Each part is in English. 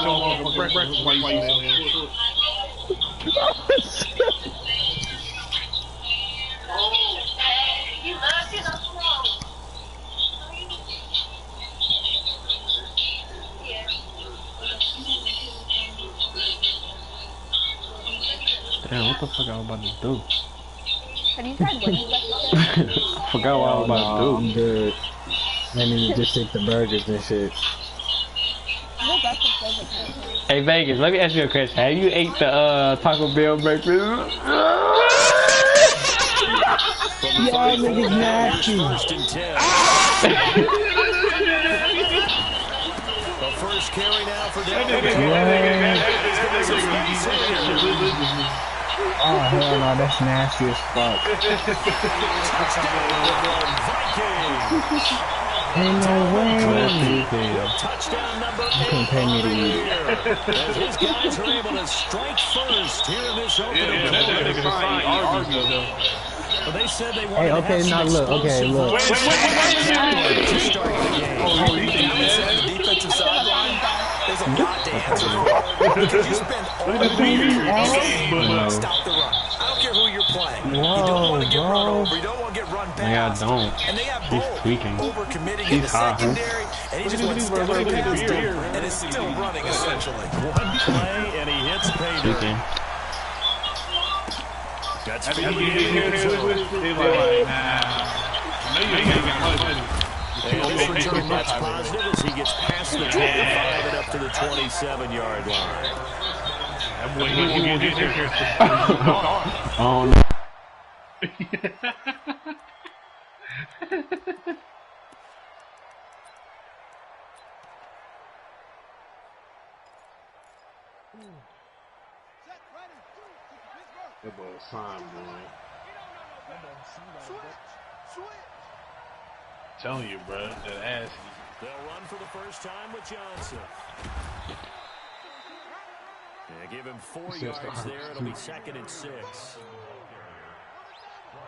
y'all for breakfast while you there. Damn, what the fuck I was about to do? Have you tried winning? Forgot what I was about to do. I'm good. And then you just take the burgers and shit. Hey Vegas, let me ask you a question. Have you ate the Taco Bell breakfast? Y'all niggas nasty. The first carry now for Dalvin. Oh hell no, that's nasty as fuck. Ain't no way. Touchdown number 8. You couldn't pay me to eat. As his guys are able to strike first here in this opening. Well, they said they wanted Hey, okay, now look, okay, look. to start the game. Defensive sideline. There's a lot to answer for. Because you spend all the game stop the run. I don't care who you're playing. You don't want to get run over. You don't want to get run past. Yeah, I don't. And they have He's both tweaking. overcommitting in the secondary, and he just went stepping past him and is still running essentially. One play and he hits pay dirt. That's That's this return that's positive as he gets past the 25 and up to the 27-yard line. Oh no. That boy was fine, boy. Telling you, bro, that ass. They'll run for the first time with Johnson. Yeah, give him 4 yards there. It'll be 2nd and 6.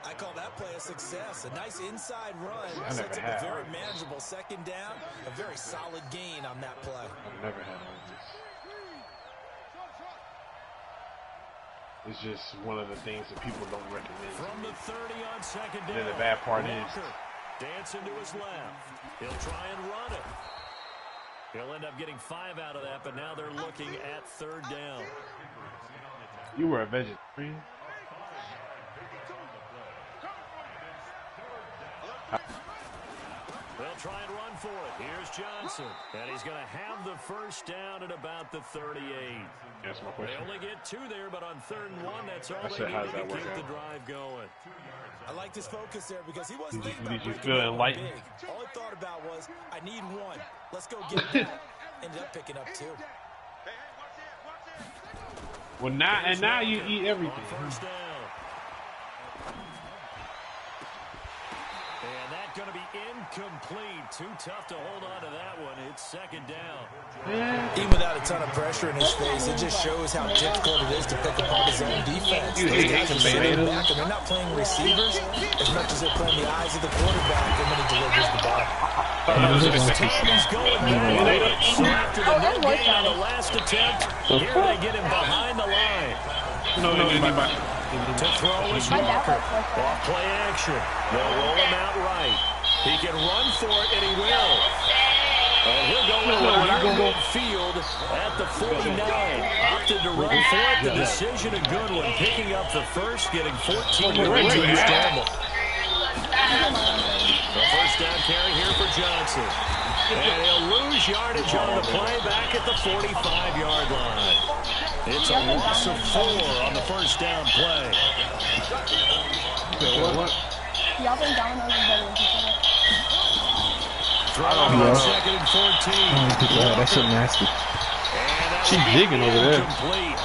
I call that play a success. A nice inside run. Sets up a very manageable 2nd down. A very solid gain on that play. I've never had all this. It's just one of the things that people don't recommend. From the 30 on 2nd down. And then the bad part is dancing to his left. He'll try and run it. He'll end up getting 5 out of that, but now they're looking at 3rd down. You were a vegetarian. They'll try and run for it. Here's Johnson. And he's going to have the first down at about the 38. That's my question. They only get 2 there, but on 3rd and 1, that's all they need to keep the drive going. I liked his focus there because he wasn't thinking Did about you breaking feel it enlightened? big. All he thought about was, I need 1. Let's go get that. Ended up picking up 2. Well, now you eat everything. First down. And that's going to be incomplete. Too tough to hold on to that one. It's 2nd down. Even without a ton of pressure in his face, it just shows how difficult it is to pick apart his own defense. You hate Those guys are sitting back, and they're not playing receivers as much as they're playing the eyes of the quarterback and when he delivers the ball. He's going back. So after the no gain on the last attempt, here they get him behind the line. No. To throw is Walker. Off play action. They'll roll him out right. He can run for it, and he will. And he'll go into midfield at the 49. Opted to run for it. The decision a good one. Picking up the first, getting 14 yards to his scramble. The first down carry here for Johnson. And he'll lose yardage on the play back at the 45-yard line. It's a loss of 4 on the first down play. Y'all think Domino's is better than Pizza Hut? Throw on 2nd and 14. That shit nasty. She's digging over there. Complete.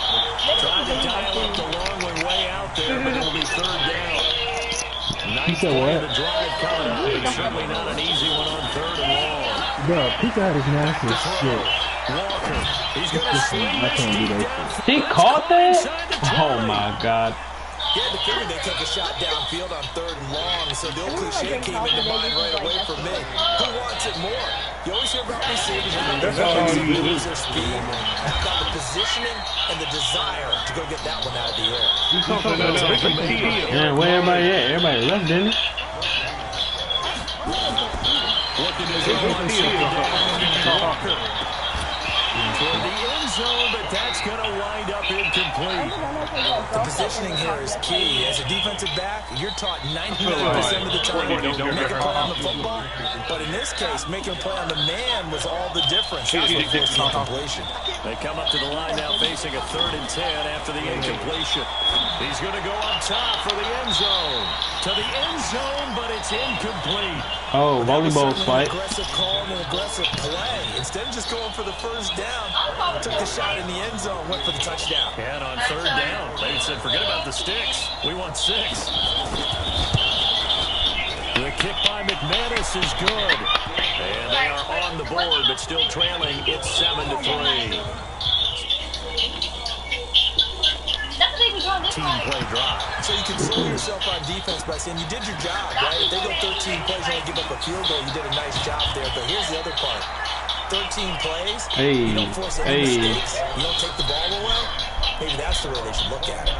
Trying to dial up the long way out there, but it'll be 3rd down. He said what? The drive coming up. It's certainly not an easy one on 3rd and long. Bro, Pizza Hut is nasty as shit. Walker. He's going to I can't do that. He caught that? Oh my god. Yeah, the figure they take a shot downfield on 3rd and long, so the old cliche came into mind right away for me. Who wants it more? You always hear about receivers who That's all you do. lose their speed. How about the positioning and the desire to go get that one out of the air? Yeah, where everybody at? Everybody left, didn't it? Looking to go on second Walker. For the end zone, but that's going to wind up incomplete. The positioning here is key. As a defensive back, you're taught 99% of the time to make a play on the football. But in this case, making a play on the man was all the difference. That's what forced the incompletion. They come up to the line now facing a 3rd and 10 after the incompletion. He's going to go up top for the end zone. To the end zone, but it's incomplete. Oh, volleyball fight. An aggressive call and an aggressive play. Instead of just going for the first down, took the shot in the end zone, went for the touchdown. And on 3rd down, they said, forget about the sticks. We want 6. The kick by McManus is good. And they are on the board, but still trailing. It's 7-3. Team play drive. So you console yourself on defense by saying you did your job, right? If they go 13 plays and only give up a field goal, you did a nice job there. But here's the other part. 13 plays, you don't force any mistakes, you don't take the ball away. Maybe that's the way they should look at it.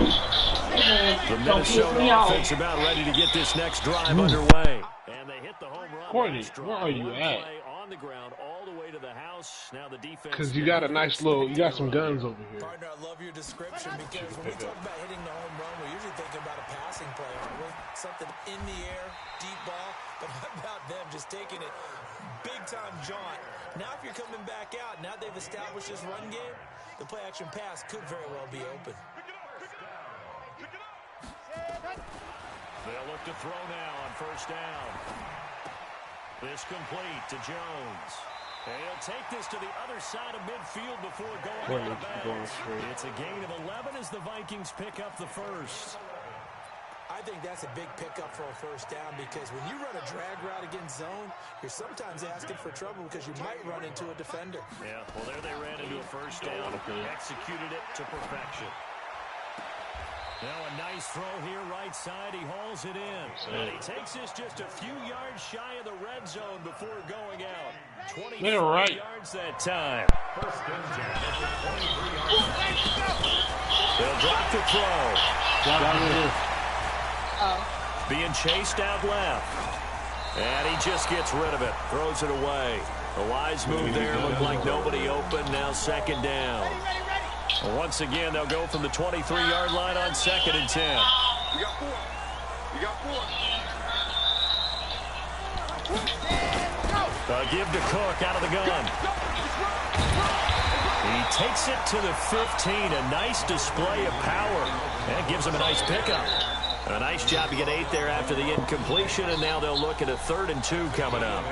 The Minnesota offense about ready to get this next drive underway. And they hit the home run. Courtney, where are you at? On the ground all the way to the house. Now the defense. Because you got a nice little, you got some guns over here. Partner, I love your description because when we talk about hitting the home run, we're usually thinking about a passing play, aren't we? Something in the air, deep ball. But how about them just taking it big-time jaunt? Now if you're coming back out, now they've established this run game, the play-action pass could very well be open. They'll look to throw now on 1st down. This complete to Jones. He'll take this to the other side of midfield before going out of bounds. It's a gain of 11 as the Vikings pick up the first. I think that's a big pickup for a 1st down because when you run a drag route against zone, you're sometimes asking for trouble because you might run into a defender. Yeah, well, there they ran into a 1st down. Executed it to perfection. Now a nice throw here, right side. He hauls it in. And he takes this just a few yards shy of the red zone before going out. 23 yards that time. They'll drop the throw. Being chased out left. And he just gets rid of it. Throws it away. A wise move there. Looked like nobody open. Now 2nd down. Once again, they'll go from the 23-yard line on 2nd and 10. You got 4. You got 4. Give to Cook out of the gun. He takes it to the 15. A nice display of power. That gives him a nice pickup. A nice job to get 8 there after the incompletion, and now they'll look at a 3rd and 2 coming up.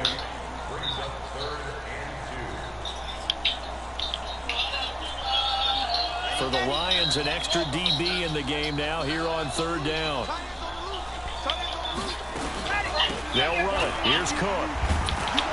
For the Lions, an extra DB in the game now here on 3rd down. They'll run it. Here's Cook.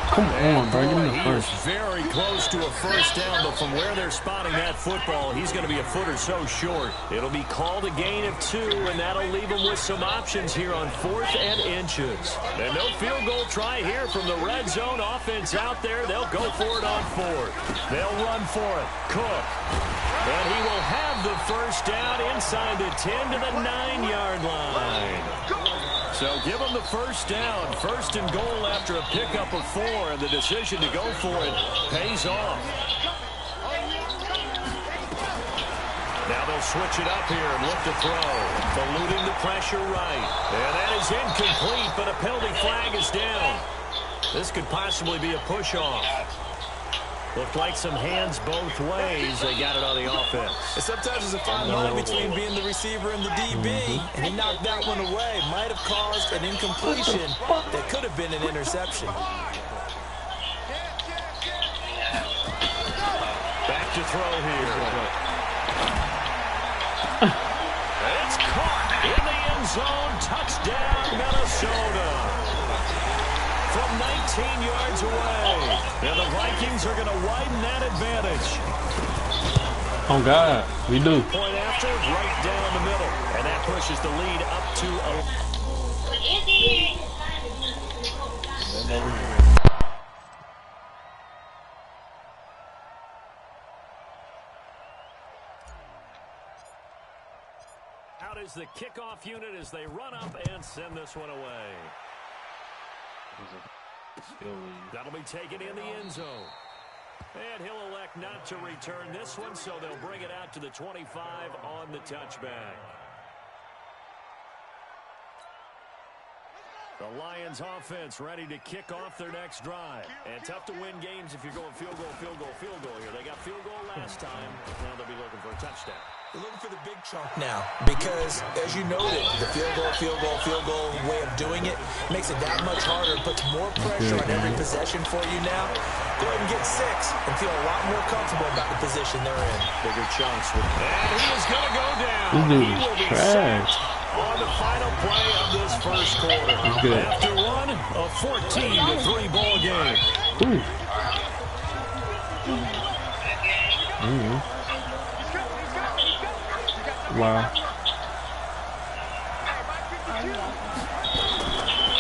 Come on, bro. Give me the He first. is very close to a 1st down, but from where they're spotting that football, he's going to be a foot or so short. It'll be called a gain of 2, and that'll leave him with some options here on 4th and inches. And no field goal try here from the red zone offense out there. They'll go for it on 4th. They'll run for it. Cook. And he will have the 1st down inside the 10 to the 9-yard line. So give him the 1st down. 1st and goal after a pickup of 4, and the decision to go for it pays off. Now they'll switch it up here and look to throw. Eluding the pressure right. And that is incomplete, but a penalty flag is down. This could possibly be a push-off. Looked like some hands both ways. They got it on the offense. And sometimes there's a fine line between being the receiver and the DB, and he knocked that one away. Might have caused an incompletion that could have been an interception. Back to throw here. It's caught in the end zone. Touchdown, Minnesota. From 19 yards away. And the Vikings are going to widen that advantage. Oh God, we do. Point after, right down the middle. And that pushes the lead up to Out is the kickoff unit as they run up and send this one away. That'll be taken in the end zone. And he'll elect not to return this one, so they'll bring it out to the 25 on the touchback. The Lions offense ready to kick off their next drive. And tough to win games if you're going field goal, field goal, field goal here. They got field goal last time. Now they'll be looking for a touchdown. They're looking for the big chunk now because, as you noted, the field goal way of doing it makes it that much harder. It puts more pressure on every possession for you now. Go ahead and get 6 and feel a lot more comfortable about the position they're in. Bigger chunks. And he is going to go down. He will be trash. On the final play of this first quarter. After one, a 14-3 ball game. Ooh. Wow.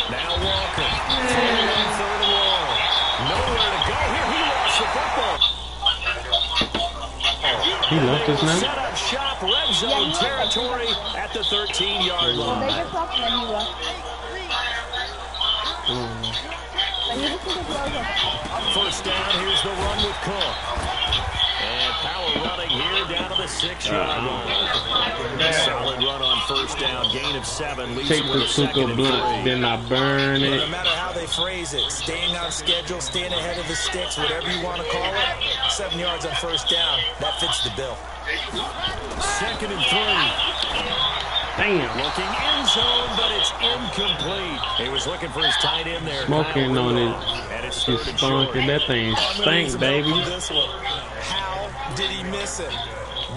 Now Walker. Third and long. Nowhere to go here. He lost the football. He left us now? Set up shop, red zone territory at the 13-yard line. They just left and then he left. First down, here's the run with Cook. And power running here down to the 6-yard line. Solid run on first down, gain of 7. Take the Tuka blunt, then I burn it. No matter how they phrase it, staying on schedule, staying ahead of the sticks, whatever you want to call it, 7 yards on first down, that fits the bill. 2nd and 3. Damn. Looking end zone, but it's incomplete. He was looking for his tight end there. Smoking on it. And it's He's spunking. That thing stank, baby. How did he miss it?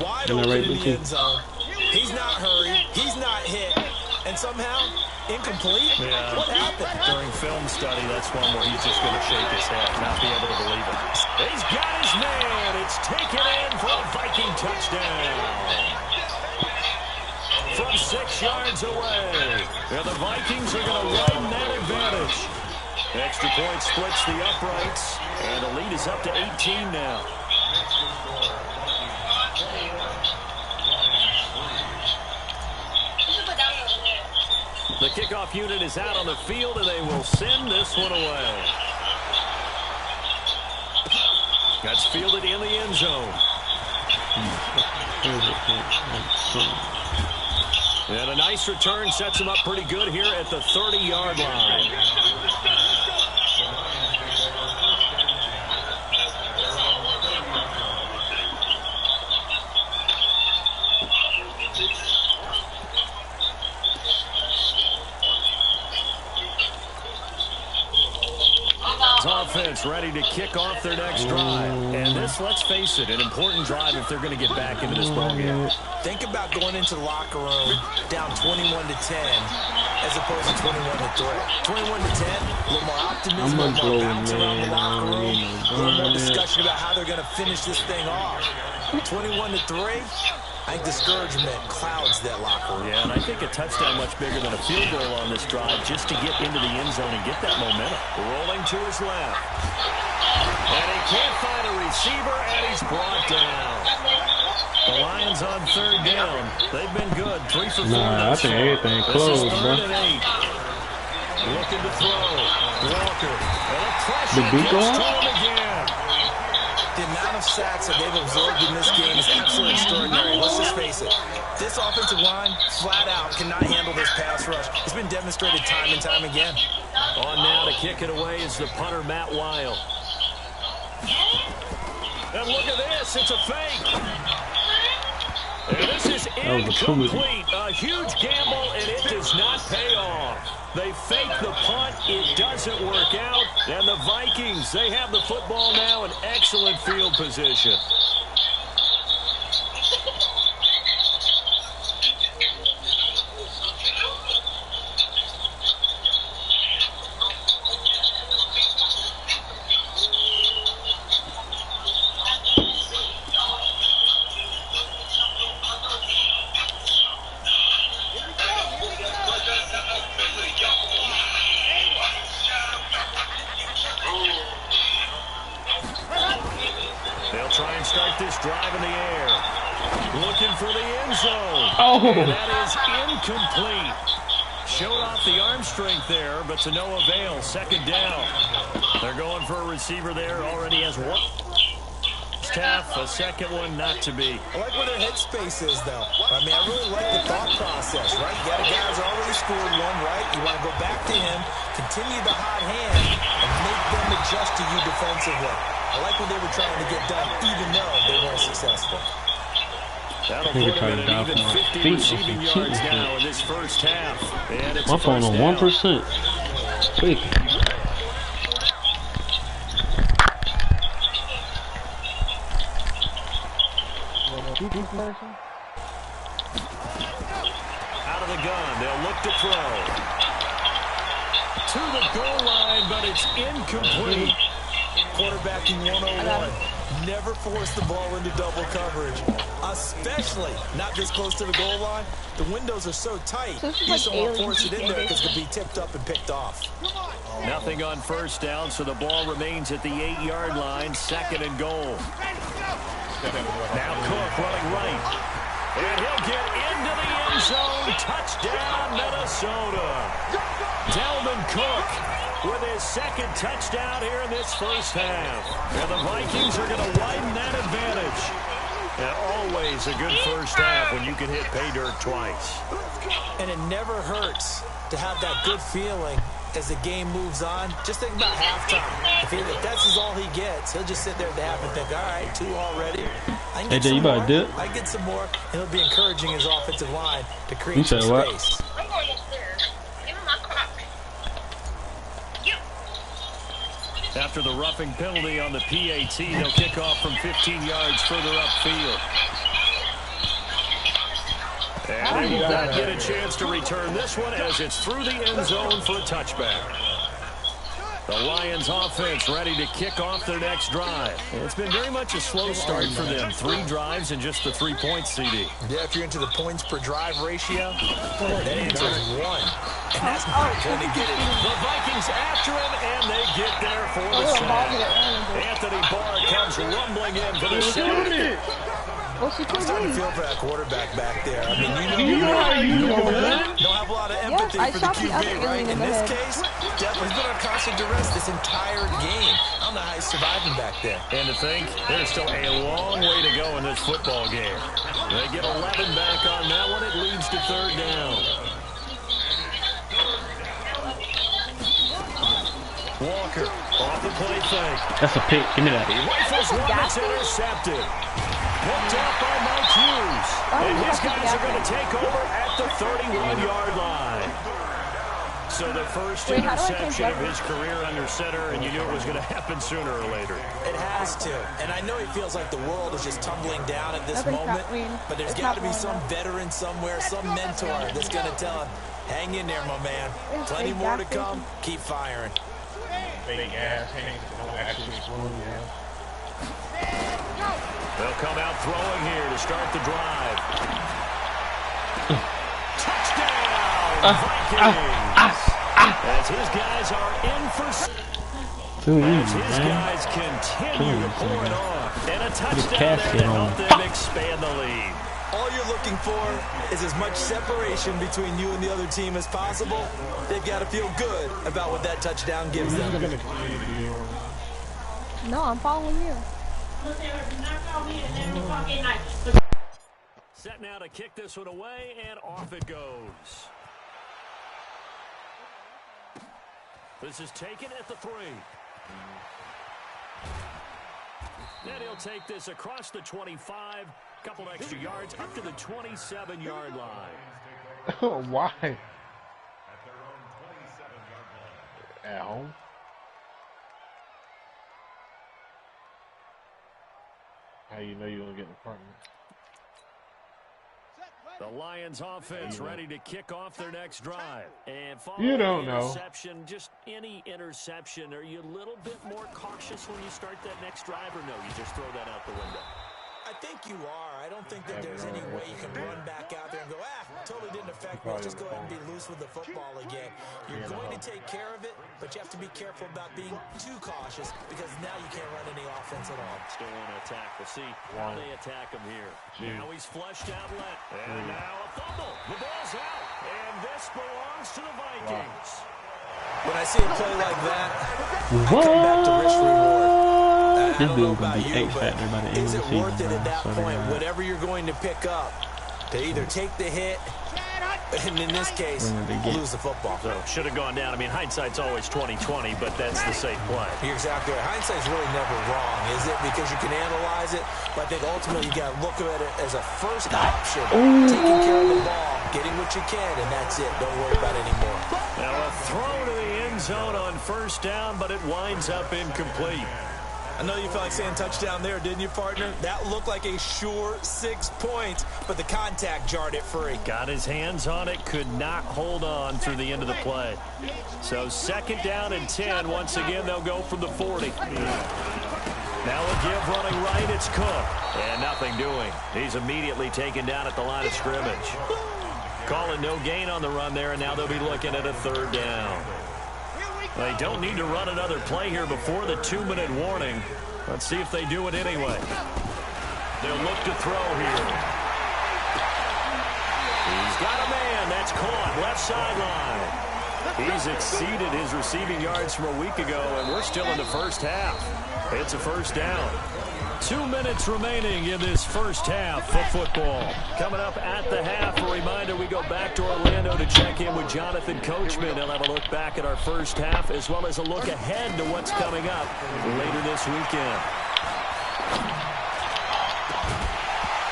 Wide And I open right in with the you. end zone. He's not hurried. He's not hit. And somehow, incomplete? Yeah. What happened? During film study, that's one where he's just going to shake his head, not be able to believe it. He's got his man. It's taken in for a Viking touchdown. From 6 yards away. Yeah, the Vikings are going to widen that advantage. Extra point splits the uprights, and the lead is up to 18 now. The kickoff unit is out on the field, and they will send this one away. That's fielded in the end zone. And a nice return sets him up pretty good here at the 30-yard line. Offense ready to kick off their next drive. And this, let's face it, an important drive if they're going to get back into this ballgame. Think about going into the locker room down 21-10 as opposed to 21-3. 21-10, a little more optimism, a little more bounce around the locker room, a little more discussion about how they're going to finish this thing off. 21-3, I think discouragement clouds that locker room. Yeah, and I think a touchdown much bigger than a field goal on this drive just to get into the end zone and get that momentum. Rolling to his left. And he can't find a receiver, and he's brought down. The Lions on 3rd down. They've been good. 3 for 4. Nah, I think everything closed, bro. Looking to throw. Walker. And a pressure The beat gets going? to him again. The amount of sacks that they've absorbed in this game is absolutely extraordinary. Let's just face it. This offensive line, flat out, cannot handle this pass rush. It's been demonstrated time and time again. On now to kick it away is the punter, Matt Weil. And look at this. It's a fake. And this is incomplete. A huge gamble, and it does not pay off. They fake the punt. It doesn't work out. And the Vikings, they have the football now in excellent field position. air. Looking for the end zone. Oh. And that is incomplete. Showed off the arm strength there, but to no avail. Second down. They're going for a receiver there. Already has one. Half, a second one not to be. I like where their headspace is, though. I mean, I really like the thought process, right? You got a guy who's already scored one, right? You want to go back to him, continue the hot hand, and make them adjust to you defensively. I like what they were trying to get done, even though they weren't successful. That'll put them at an even 50 receiving yards now in this first half. And it's my phone on 1%. Quick. Out of the gun, they'll look to throw. To the goal line, but it's incomplete. Quarterbacking 101. Never force the ball into double coverage, especially not this close to the goal line. The windows are so tight. So You just don't want to force it in there because it could be tipped up and picked off. Nothing on first down, so the ball remains at the 8-yard line, second and goal. Now Cook running right. And he'll get into the end zone. Touchdown, Minnesota. Dalvin Cook with his second touchdown here in this first half. And the Vikings are going to widen that advantage. And always a good first half when you can hit pay dirt twice. And it never hurts to have that good feeling as the game moves on. Just think about halftime. If that's all he gets, he'll just sit there at the half and think, all right, 2 already. I can get some more. I get some more. And he'll be encouraging his offensive line to create some space. I'm going upstairs. Give me my crock. After the roughing penalty on the PAT, they'll kick off from 15 yards further upfield. And they will not get a chance to return this one as it's through the end zone for a touchback. The Lions offense ready to kick off their next drive. It's been very much a slow start for them. 3 drives and just the 3 points, CD. Yeah, if you're into the points per drive ratio, that answer is 1. And that's not going to get it. The Vikings after him, and they get there for the sack. Anthony Barr comes rumbling in for the sack. I'm starting to feel for that quarterback back there. I mean, you know don't have a lot of empathy for the QB, right? In this case, definitely been on constant duress this entire game. I don't know how he's surviving back there. And to think, there's still a long way to go in this football game. They get 11 back on that one. It leads to third down. Walker off the play fake. That's a pick. Give me that. He rifles one that's intercepted. Picked up by Mike Hughes. And his guys are going to take over at the 31-yard line. So the first interception of his career under center, and you knew it was going to happen sooner or later. It has to. And I know it feels like the world is just tumbling down at this moment, but there's got to be some veteran somewhere, some mentor that's going to tell him, hang in there, my man. Plenty more to come. Keep firing. Big ass hands don't actually explode. They'll come out throwing here to start the drive. Touchdown, Vikings! As his guys are in for... As his guys continue to pour it on. And a touchdown there to help them expand the lead. All you're looking for is as much separation between you and the other team as possible. They've got to feel good about what that touchdown gives them. No, I'm following you. Set now to kick this one away, and off it goes. This is taken at the 3. Then he'll take this across the 25, couple extra yards up to the 27-yard line. Why? At home? How you know you're going to get an apartment? The Lions offense ready to kick off their next drive. And you don't know. Interception, just any interception. Are you a little bit more cautious when you start that next drive, or no? You just throw that out the window? I think you are. I don't think that there's any way you can run back out there and go, totally didn't affect me. Let's just go ahead and be loose with the football again. You're going to take care of it, but you have to be careful about being too cautious because now you can't run any offense at all. Still want to attack. We'll see how they attack him here. Now he's flushed out left. And now a fumble. The ball's out. And this belongs to the Vikings. When I see a play like that, I come back to risk reward. I don't know about you, but is it worth it at that point, whatever you're going to pick up, to either take the hit, and in this case, lose the football? So should have gone down. I mean, hindsight's always 20/20, but that's the safe play. You're exactly right. Hindsight's really never wrong, is it? Because you can analyze it, but I think ultimately you got to look at it as a first option. Taking care of the ball, getting what you can, and that's it. Don't worry about it anymore. Now a throw to the end zone on first down, but it winds up incomplete. I know you felt like saying touchdown there, didn't you, partner? That looked like a sure 6 points, but the contact jarred it free. Got his hands on it, could not hold on through the end of the play. So 2nd down and 10. Once again, they'll go from the 40. Now a give running right, it's Cook. And nothing doing. He's immediately taken down at the line of scrimmage. Calling no gain on the run there, and now they'll be looking at a 3rd down. They don't need to run another play here before the 2-minute warning. Let's see if they do it anyway. They'll look to throw here. He's got a man. That's caught. Left sideline. He's exceeded his receiving yards from a week ago, and we're still in the first half. It's a 1st down. 2 minutes remaining in this first half of football. Coming up at the half, a reminder, we go back to Orlando to check in with Jonathan Coachman. He'll have a look back at our first half as well as a look ahead to what's coming up later this weekend.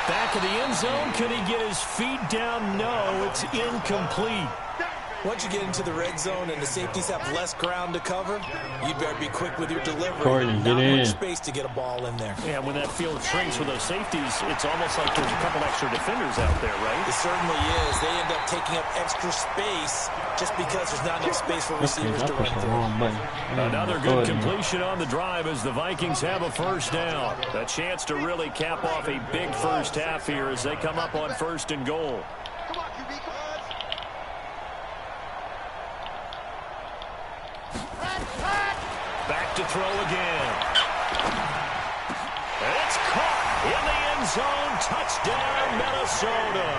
Back in the end zone, can he get his feet down? No, it's incomplete. Once you get into the red zone and the safeties have less ground to cover, you'd better be quick with your delivery. Gordon, Not much space to get a ball in there. Yeah, when that field shrinks with those safeties, it's almost like there's a couple extra defenders out there, right? It certainly is. They end up taking up extra space just because there's not enough space for receivers to run through. Another good completion on the drive as the Vikings have a 1st down. A chance to really cap off a big first half here as they come up on 1st and goal. Back to throw again. And it's caught in the end zone. Touchdown, Minnesota.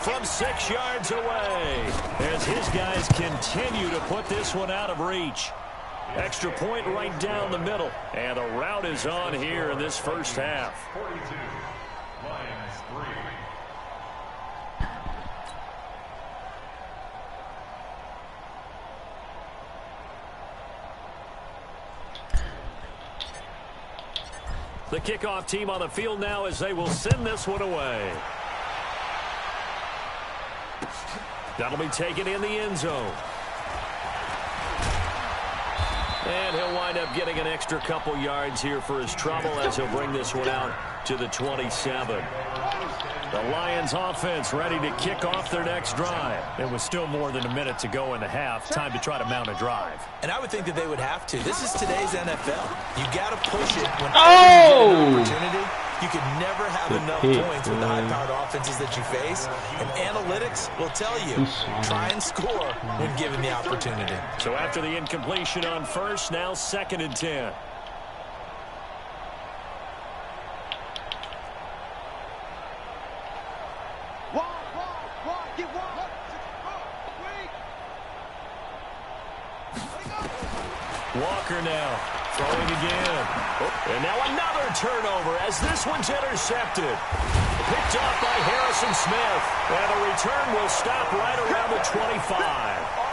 From 6 yards away as his guys continue to put this one out of reach. Extra point right down the middle. And the route is on here in this first half. 42, Lions 3. The kickoff team on the field now as they will send this one away. That'll be taken in the end zone. And he'll wind up getting an extra couple yards here for his trouble as he'll bring this one out to the 27. The Lions offense ready to kick off their next drive. There was still more than a minute to go in the half. Time to try to mount a drive. And I would think that they would have to. This is today's NFL. You got to push it when you get an opportunity. You could never have enough points with the high-powered offenses that you face. And analytics will tell you, try and score when given the opportunity. So after the incompletion on 1st, now 2nd and 10. Walker now throwing again. And now another turnover as this one's intercepted. Picked off by Harrison Smith. And the return will stop right around the 25.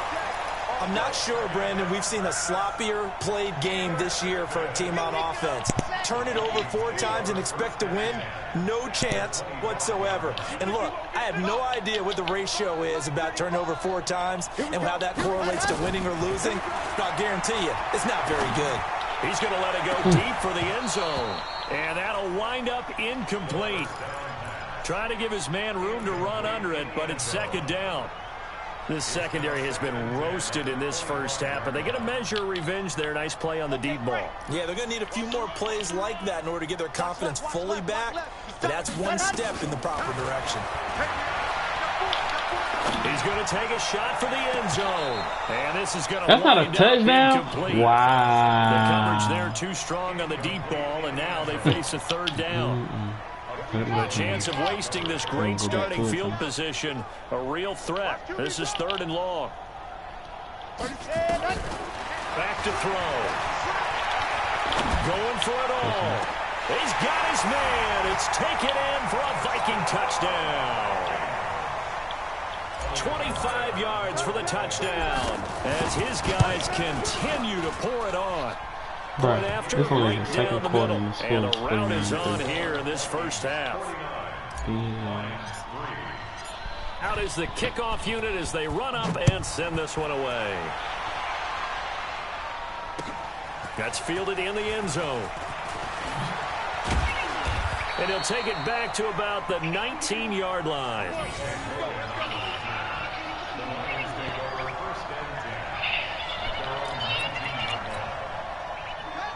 I'm not sure, Brandon, we've seen a sloppier played game this year for a team on offense. Turn it over 4 times and expect to win? No chance whatsoever. And look, I have no idea what the ratio is about turnover 4 times and how that correlates to winning or losing. But I'll guarantee you, it's not very good. He's going to let it go deep for the end zone. And that'll wind up incomplete. Trying to give his man room to run under it, but it's 2nd down. This secondary has been roasted in this first half, but they get a measure of revenge there. Nice play on the deep ball. Yeah, they're going to need a few more plays like that in order to get their confidence fully back. But that's one step in the proper direction. He's going to take a shot for the end zone. And this is going to That's not a touchdown? Wow. The coverage there too strong on the deep ball, and now they face a third down. The chance of wasting this great starting field position, a real threat. This is 3rd and long. Back to throw. Going for it all. He's got his man. It's taken in for a Viking touchdown. 25 yards for the touchdown as his guys continue to pour it on. Right. After It's only the right second down the quarter middle, in the and a score. round is on here in this first half. Out is the kickoff unit as they run up and send this one away. That's fielded in the end zone. And he'll take it back to about the 19-yard line.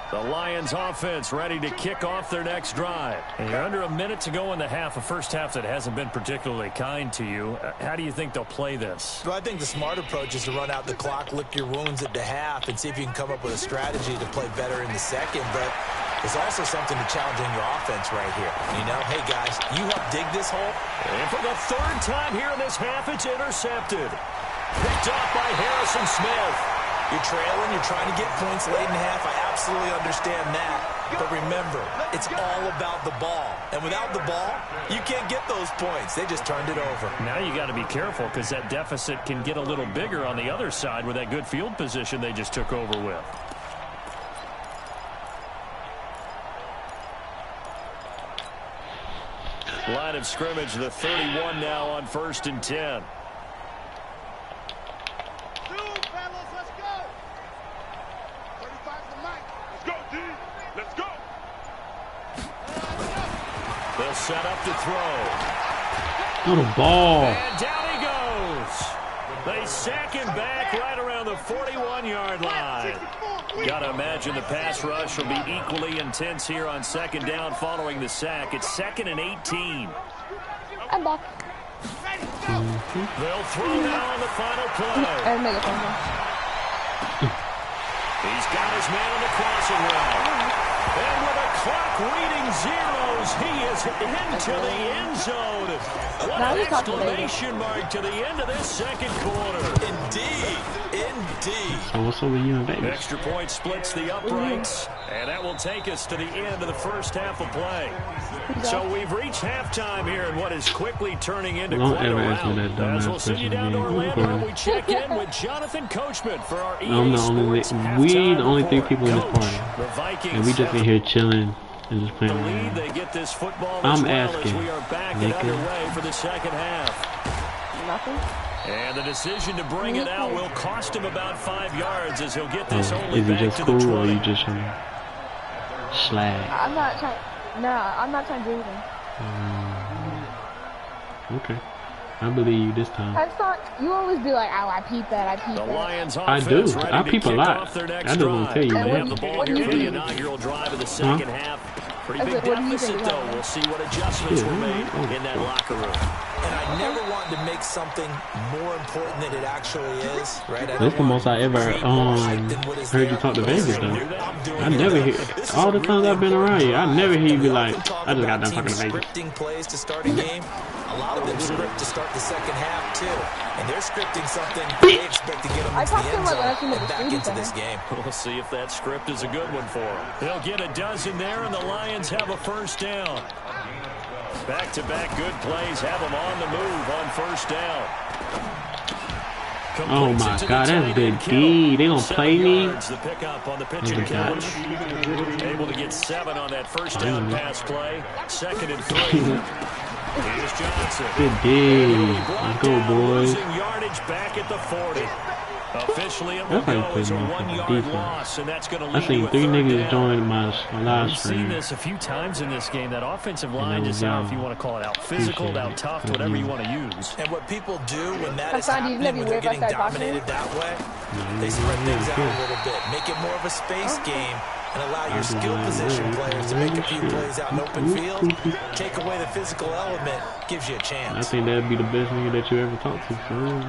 The Lions offense ready to kick off their next drive. And you're under a minute to go in the half, a first half that hasn't been particularly kind to you. How do you think they'll play this? Well, I think the smart approach is to run out the clock, lick your wounds at the half, and see if you can come up with a strategy to play better in the second. But there's also something to challenging your offense right here. You know, hey, guys, you help dig this hole. And for the 3rd time here in this half, it's intercepted. Picked off by Harrison Smith. You're trailing, you're trying to get points late in half. I absolutely understand that. But remember, it's all about the ball. And without the ball, you can't get those points. They just turned it over. Now you got to be careful because that deficit can get a little bigger on the other side with that good field position they just took over with. Line of scrimmage, the 31 now on 1st and 10. They'll set up to throw. Good ball. And down he goes. They sack him back right around the 41-yard line. Got to imagine the pass rush will be equally intense here on 2nd down following the sack. It's 2nd and 18. I'm back. They'll throw now on the final play. He's got his man on the crossing route. And with a clock reading zeros, he is into the end zone. What an exclamation mark to the end of this 2nd quarter. Indeed. Indeed. So what's over you in Vegas? Extra point splits the uprights. And that will take us to the end of the first half of play. So we've reached halftime here in what is quickly turning into quite a round. As we'll send you down to Orlando, we check in with Jonathan Coachman for our EA Sports halftime we the only 3 report. people in this party. The Vikings And we just in here chilling and just playing around. they get this football I'm as well asking, as we are back and underway for the 2nd half. Nothing. And the decision to bring it out will cost him about 5 yards as he'll get this only Is it back just to cool the 20. or you just trying to slag? I'm not trying. Nah, I'm not trying to do anything. Okay. I believe you this time. That's not. You always be like, oh, I peep that. I peep The that. Lions I offense do. ready I to peep a kick lot. off their next I don't want to tell you, drive. They man. have the ball What do here you for the think? inaugural drive of the 2nd half. Pretty big What do you deficit, think? though. We'll see what adjustments were made in that locker room. And I never wanted to make something more important than it actually is, right? That's the most I ever heard you talk to Vegas though. I never hear all the times I've been around you. I never hear you be like, I just got done talking to Vegas. Scripting plays to start a game. A lot of them script to start the 2nd half too, and they're scripting something they expect to get them into the end zone and back into this game. We'll see if that script is a good one for him. They'll get a dozen there, and the Lions have a 1st down. Back-to-back good plays have them on the move on 1st down. Oh my God, that's good D. They gonna play me. The pickup on the pitch and catch. Able to get 7 on that 1st down pass play. 2nd and 3. Here's Johnson. Good D. Let's go, boys. Losing yardage back at the 40. A Officially, it will That's how you go play as a motherfucking 1-yard defense. loss, and that's going to I leave you seen with 3 third niggas down. join my live We've seen stream. this a few times in this game. That offensive And line that was decide if y'all. you want to call it out physical, Appreciate out it. tough, Thank whatever you. you want to use. And what people do when that is Hassan, do you happening, when they're weird if I getting start talking? dominated that way, Yeah, they spread things out yeah. a little bit, make it more of a space game, and allow I your do skill like position that. players to make a few plays out in open field. Take away the physical element, gives you a I chance. think that'd be the best nigga that you ever talked to, for real.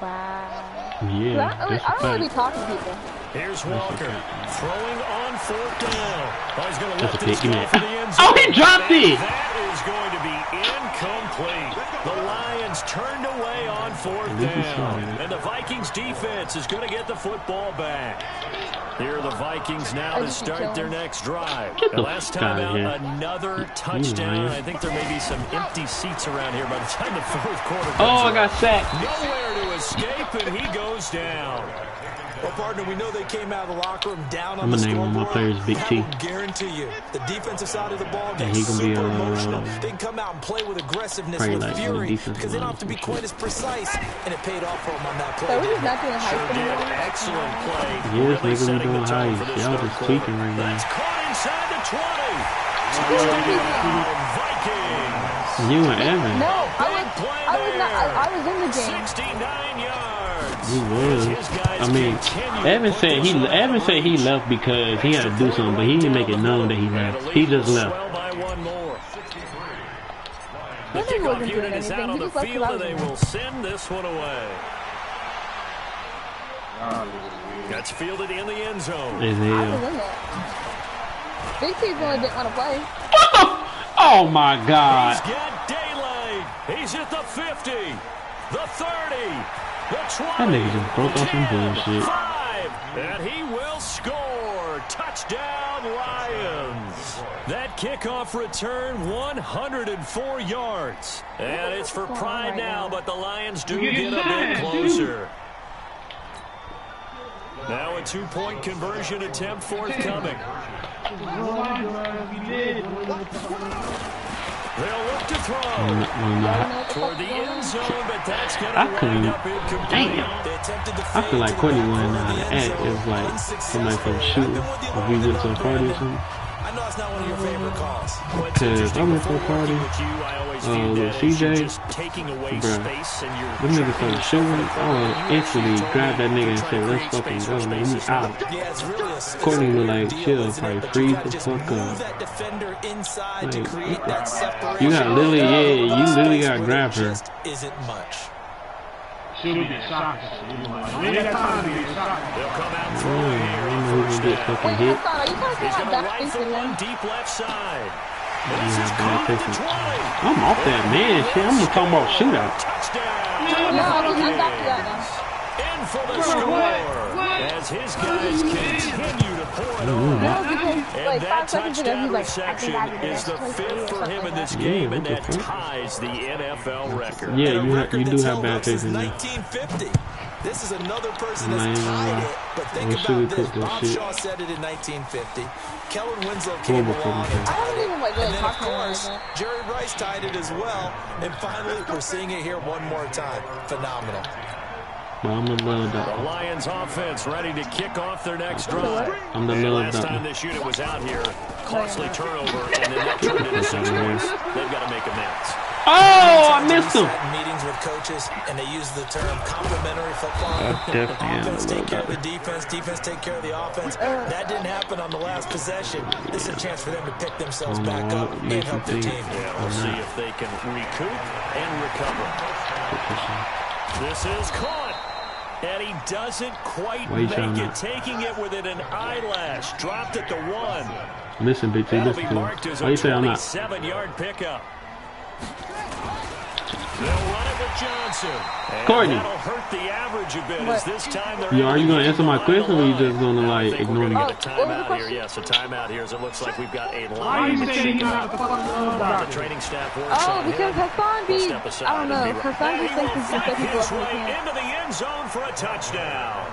Wow. Yeah, I that's a don't really fact. talk to people. Here's Walker throwing on 4th down. Oh, he's going to That's lift a this big ball man. for the end zone. Oh, he dropped it! That is going to be incomplete. The Lions turned away on 4th down. And the Vikings defense is going to get the football back. Here are the Vikings now to start their next drive. Get the Last fuck time out out, of here. another touchdown. lying. I think there may be some empty seats around here by the time the 4th quarter comes Oh, I around. got sacked. Nowhere to escape, and he goes down. Well, partner, we know they came out of the locker room down on I'm the gonna name one of my scoreboard. players Big That T. will guarantee you the defensive side of the ball And gets he gonna be super emotional. They can come out and play with aggressiveness, probably with like on the fury, defensive because they don't line have to be or some quite as precise, and it paid off for them on that play. So we're just not doing high Sure school did. anymore? Excellent play. Yes, Really nigga, we setting doing the tone high. for this Y'all third just quarter. tweaking right now. That's caught inside the 20. Touchdown, Vikings. You and Evan. No, Big play there. I was in the game. 69 yards. He was. His guys I mean, continue to Evan put said this one Evan out said of he reach. left because he had to do something, but he didn't make it known that he left. He just left. Swell by one more. The That nigga kickoff wasn't doing unit is out anything. on He the just left field, because I and was they in there. will send this one away. That's fielded in the end zone. Is I he, was in there. Big T really didn't want to play. oh my God! He's got daylight. He's at the 50, the 30, the 20. That nigga just broke off some 10, bullshit. 5, and he will score. Touchdown, Lions. That kickoff return, 104 yards. And it's for pride now, but the Lions do get a bit closer. Now a 2-point conversion attempt forthcoming. They'll look to throw for the end zone, but that's going to wind up incomplete. Damn. They attempted to I feel like fake it, Courtney but wouldn't know over how the to end act. zone, It's like somebody unsuccessful. from shoot if we went to a party or something. I know it's not one of your favorite calls. Cause I went to a party with CJ, bruh. Them niggas started shooting. I would instantly grab that nigga and say, "Let's fucking go, man. We out." Yeah, it's really a Courtney was like, deal, "Chill, isn't it? probably But freeze you gotta the just fuck move up." that defender inside to Like, create that separation. you gotta literally, yeah, you literally gotta grab her. Just isn't much. She'll be shocked. We ain't got time to be shocked. They'll come out I throwing don't here know on who first gonna get down. fucking Wait, hit. Hassan, are you trying to say He's I going have to back rifle facing one him? deep left side. You This is have bad caught at the faces. 20. I'm off that man shit. I'm talking about shootout. Touchdown. No, I got you that now. In for the score. As his guys continue to pour it on. No, because And like that 5 seconds ago, touchdown he's like, I reception think I did is the that. 5th for him in this Yeah, game, what and the that fuck? ties the NFL record. Yeah, And a you record do that's have held bad up since faces now. 1950. This is another person I that's ain't gonna tied lie. it. But think We about should've this. cooked that Bob shit. Shaw said it in 1950. Kellen Winslow came Horrible along fucking and thing. I don't tied it. even like really And then, of talk to him like course, that. Jerry Rice tied it as well. And finally, we're seeing it here one more time. Phenomenal. But I'm the love The doctor. Lions offense ready to kick off their next drive. I'm the And love last time doctor. this unit was out here, costly turnover, and then that turned into 6 points. They've got to make amends. Oh, I missed him. Sat in meetings with coaches, and they use the term complementary football. I definitely am Offense the take care of the love defense, defense take care of the offense. That didn't happen on the last possession. This is a chance for them to pick themselves I don't back know up what and makes help you their think. team. Yeah, we'll see if they can recoup and recover. This is caught. And he doesn't quite Why you make trying it, to- taking it within an eyelash. Dropped at the 1. Listen, Big T, That'll listen be to me. marked as Why a you say I'm not? 27-yard pickup. They'll run it with Johnson. And Courtney. that'll hurt the average a bit as this time they're Yo, are you able gonna to answer my get question, or you just gonna I like think ignore we're me? gonna get a Oh, what was the timeout here. question? Yes, a timeout here as it looks like we've got a Why line you say you got the fucking love the doctor? training staff works Oh, on because him. Hassan We'll be, step aside I don't and know, be right Hassan back. just thinks he's He will just fight people his up in the way camp. into the end zone for a touchdown.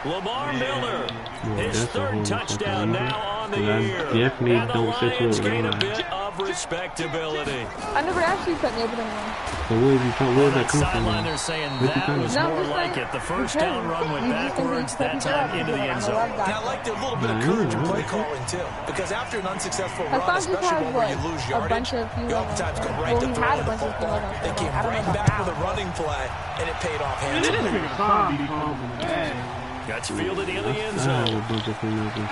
Lamar Miller, Yeah, his that's a third whole touchdown fucking now on the thing. I year. definitely And the don't set you Lions up gain a with no bit of respectability. I never actually put me over there. So where's that come from? Sideline, they're saying that was more like it. The first down run went backwards, that time into the end zone. And I like their little bit of courage in play calling, too. Because after an unsuccessful run, especially one where you lose yardage, you oftentimes go right to throwing the football. They came right back with a running play, and it paid off handsomely. Got fielded in the end zone. I have a bunch of females in And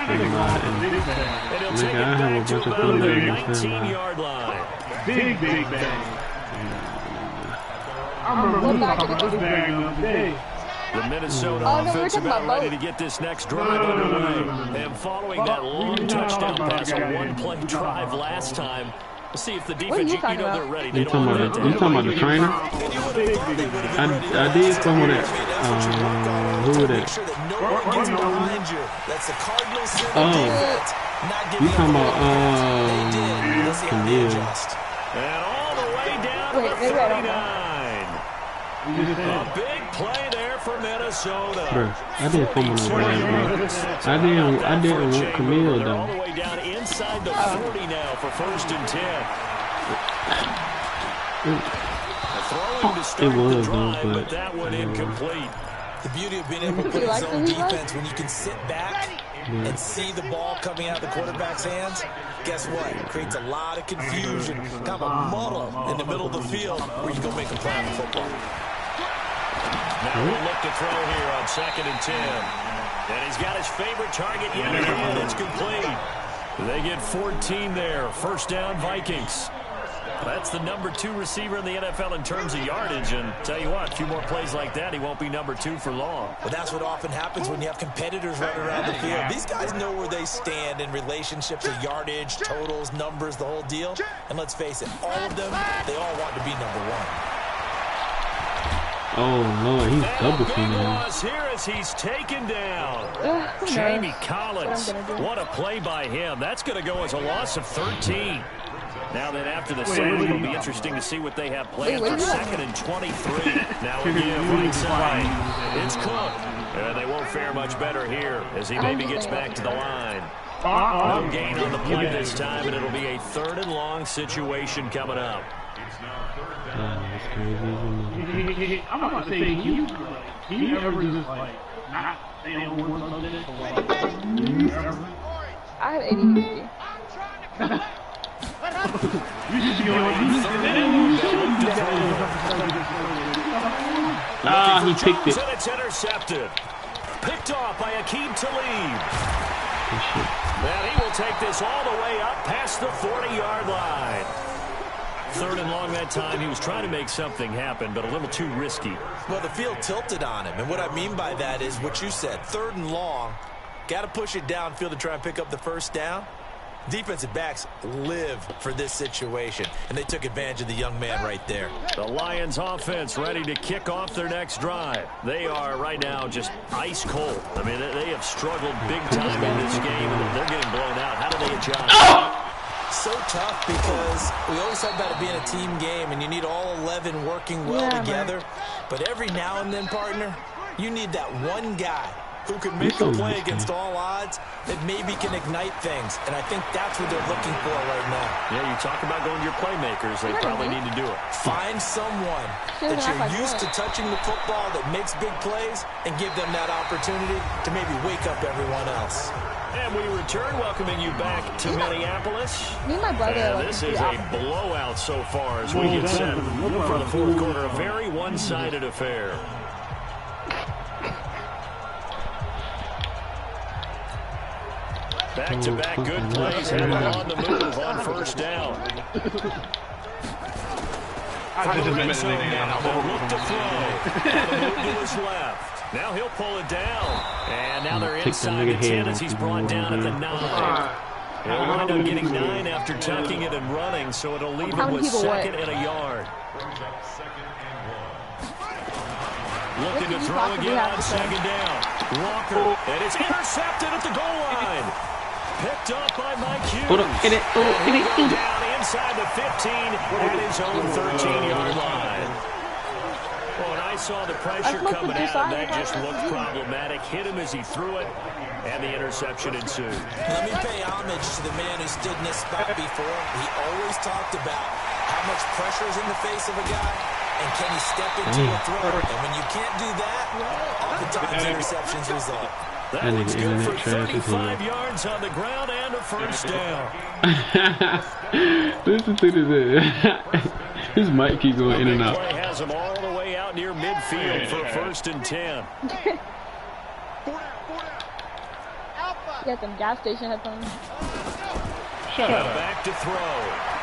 he'll take it back to about the 19-yard line. Big bang. I remember we talking about this bang the other day. The Minnesota offense about ready to get this next drive underway. And following that long touchdown pass, a one-play drive last time, we'll see if the defense, you know they're ready. You talking about the trainer? I did some of that. Who was that? You talking about Camille? And all the way down to the 49. A big play there for Minnesota. Bro, I didn't come on that bro. I didn't want Camille though. All the way down inside the 40 now for 1st and 10. It was though, but that one incomplete. The beauty of being able to play zone defense when you can sit back and see the ball coming out of the quarterback's hands, guess what? It creates a lot of confusion, kind of a muddle in the middle of the field where you go make a play on the football. Now we'll look to throw here on 2nd and 10. And he's got his favorite target yet again. It's complete. They get 14 there. 1st down, Vikings. That's the number 2 receiver in the NFL in terms of yardage. And tell you what, a few more plays like that, he won't be number 2 for long. Well, that's what often happens when you have competitors running around the field. These guys know where they stand in relationships to yardage, totals, numbers, the whole deal. And let's face it, all of them, they all want to be number 1. Oh Lord, he's double teaming him. Here as he's taken down. Jamie Collins. What a play by him. That's going to go as a loss of 13. Now then, after the sack, it'll be interesting to see what they have planned for 2nd and 23. Now again, right side. It's Cook. They won't fare much better here as he maybe gets back to the line. No gain on the play this time, and it'll be a 3rd and long situation coming up. That's crazy. I'm not saying you ever just like not stay on one subject for like I have ADHD. You should be on he picked it. And it's intercepted. Picked off by Akeem Talib. And he will take this all the way up past the 40-yard line. 3rd and long that time. He was trying to make something happen, but a little too risky. Well, the field tilted on him, and what I mean by that is what you said. 3rd and long, got to push it downfield to try and pick up the 1st down. Defensive backs live for this situation, and they took advantage of the young man right there. The Lions offense ready to kick off their next drive. They are right now just ice cold. I mean, they have struggled big time in this game, and they're getting blown out. How do they adjust? So tough because we always talk about it being a team game, and you need all 11 working well together. But every now and then, partner, you need that one guy who can make a play against all odds that maybe can ignite things. And I think that's what they're looking for right now. Yeah, you talk about going to your playmakers. They probably need to do it. Find someone that you're used to touching the football that makes big plays and give them that opportunity to maybe wake up everyone else. And we return, welcoming you back to Minneapolis. Me and my brother. And this is a blowout so far as we get set for the 4th quarter. A very one-sided affair. Back-to-back good plays, have him on the move on 1st down. Now they'll look to throw. On the move to his left. Now he'll pull it down. And now they're inside the 10 as he's brought down at the 9. He'll wind up getting 9 after tucking it and running, so it'll leave him with 2nd and a yard. Looking to throw again on 2nd down. Walker, and it's intercepted at the goal line. Picked up by Mike Hughes. Down inside the 15 at his own 13-yard line. Well, when I saw the pressure coming at him, that just looked problematic. Hit him as he threw it. and the interception ensued. Let me pay homage to the man who stood in this spot before. He always talked about how much pressure is in the face of a guy, and can he step into a throw? And when you can't do that, oftentimes interceptions result. That was good for 35 yards on the ground and a first down. Listen to this. His mic keep going in and out. Play has him all the way out near midfield for 1st and 10. Get some gas station headphones. Shut up. Back to throw.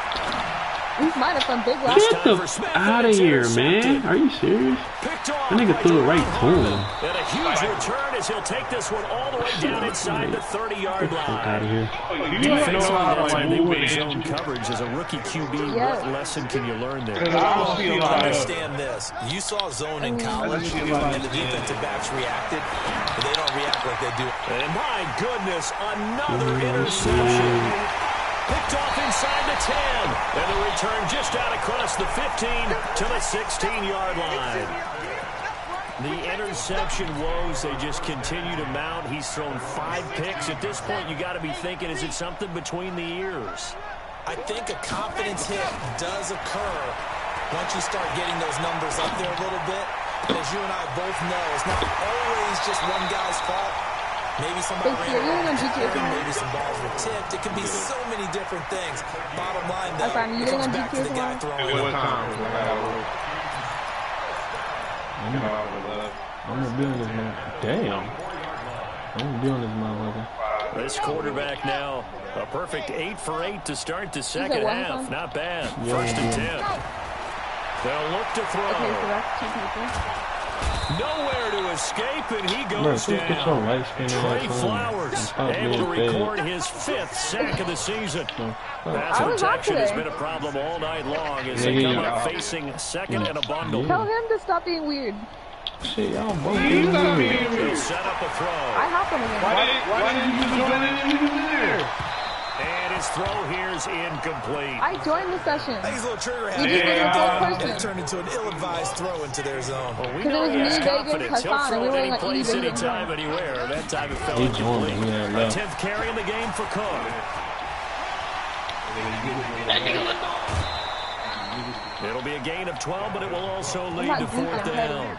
These mine are from Big Loud. Get the out of here, man. Are you serious? That nigga threw it right to him. And a huge return as he'll take this one all the way down inside the 30-yard line. Out of here. Defensively, that's more zone coverage. As a rookie QB, what lesson can you learn there? Understand this. You saw zone in college, and the defensive backs reacted, but they don't react like they do. And my goodness, another interception. Picked off inside the 10. And the return just out across the 15 to the 16-yard line. The interception woes, they just continue to mount. He's thrown 5 picks. At this point, you got to be thinking, is it something between the ears? I think a confidence hit does occur once you start getting those numbers up there a little bit. And as you and I both know, it's not always just one guy's fault. Maybe somebody ran around, maybe some balls were tipped. It could be so many different things. Bottom line, though, it comes back to the guy throwing it. I'm gonna be on this man. Damn. I'm gonna be on this motherfucker. This quarterback now, a perfect 8 for 8 to start the second half. Not bad. 1st and 10. They'll look to throw. Okay, so that's 2 people. Nowhere to escape, and he goes down. Trey Flowers able to record his 5th sack of the season. Pass protection has been a problem all night long as they come up facing 2nd and a bundle. Tell him to stop being weird. Shit, y'all both being weird. He'll set up a throw. I hop him again. Why did you just join in there? And his throw here is incomplete. I joined the session. I think he's a little trigger happy. You just did it It turned into an ill-advised throw into their zone. Well, we know he has confidence. He'll throw it any place, anytime, anywhere. That time it fell incomplete. 10th carry in the game for Cook. It'll be a gain of 12, but it will also lead to 4th down.